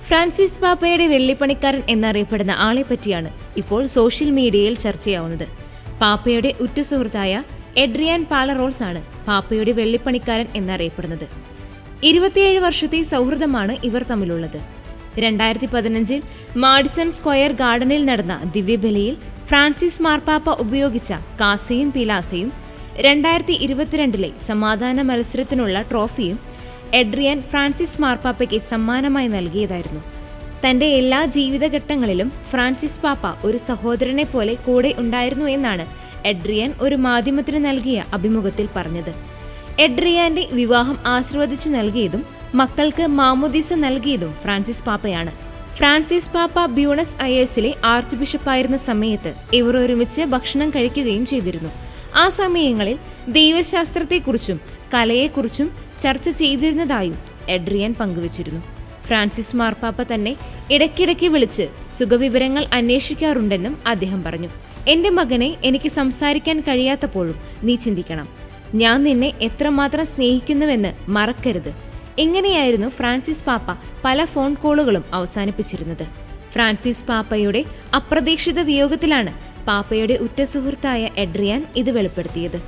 Francis പാപ്പയുടെ വെള്ളിപ്പണിക്കാരൻ എന്നറിയപ്പെടുന്ന ആളെ പറ്റിയാണ് ഇപ്പോൾ സോഷ്യൽ മീഡിയയിൽ ചർച്ചയാവുന്നത്. പാപ്പയുടെ ഉറ്റ സുഹൃത്തായ എഡ്രിയാൻ പാലറോൾസ് ആണ് പാപ്പയുടെ വെള്ളിപ്പണിക്കാരൻ എന്നറിയപ്പെടുന്നത്. 27 വർഷത്തെ സൗഹൃദമാണ് ഇവർ തമ്മിലുള്ളത്. 2015 മാഡിസൺ സ്ക്വയർ ഗാർഡനിൽ നടന്ന ദിവ്യബലിയിൽ ഫ്രാൻസിസ് മാർപ്പാപ്പ ഉപയോഗിച്ച കാസയും പിലാസയും 2022 സമാധാന മത്സരത്തിനുള്ള ട്രോഫിയും എഡ്രിയാൻ ഫ്രാൻസിസ് മാർപ്പാപ്പയ്ക്ക് സമ്മാനമായി നൽകിയതായിരുന്നു. തന്റെ എല്ലാ ജീവിതഘട്ടങ്ങളിലും ഫ്രാൻസിസ് പാപ്പ ഒരു സഹോദരനെ പോലെ കൂടെ ഉണ്ടായിരുന്നു എന്നാണ് എഡ്രിയാൻ ഒരു മാധ്യമത്തിന് നൽകിയ അഭിമുഖത്തിൽ പറഞ്ഞത്. എഡ്രിയാന്റെ വിവാഹം ആശീർവദിച്ചു നൽകിയതും മക്കൾക്ക് മാമോദീസ നൽകിയതും ഫ്രാൻസിസ് പാപ്പയാണ്. ഫ്രാൻസിസ് പാപ്പ ബ്യൂണസ് അയേഴ്സിലെ ആർച്ച് ബിഷപ്പായിരുന്ന സമയത്ത് ഇവർ ഒരുമിച്ച് ഭക്ഷണം കഴിക്കുകയും ചെയ്തിരുന്നു. ആ സമയങ്ങളിൽ ദൈവശാസ്ത്രത്തെക്കുറിച്ചും കലയെക്കുറിച്ചും ചർച്ച ചെയ്തിരുന്നതായും എഡ്രിയാൻ പങ്കുവച്ചിരുന്നു. ഫ്രാൻസിസ് മാർപ്പാപ്പ തന്നെ ഇടയ്ക്കിടയ്ക്ക് വിളിച്ച് സുഖവിവരങ്ങൾ അന്വേഷിക്കാറുണ്ടെന്നും അദ്ദേഹം പറഞ്ഞു. എന്റെ മകനെ എനിക്ക് സംസാരിക്കാൻ കഴിയാത്തപ്പോഴും നീ ചിന്തിക്കണം, ഞാൻ നിന്നെ എത്രമാത്രം സ്നേഹിക്കുന്നുവെന്ന് മറക്കരുത്. ഇങ്ങനെയായിരുന്നു ഫ്രാൻസിസ് പാപ്പ പല ഫോൺ കോളുകളും അവസാനിപ്പിച്ചിരുന്നത്. ഫ്രാൻസിസ് പാപ്പയുടെ അപ്രതീക്ഷിത വിയോഗത്തിലാണ് പാപ്പയുടെ ഉറ്റ സുഹൃത്തായ എഡ്രിയാൻ ഇത് വെളിപ്പെടുത്തിയത്.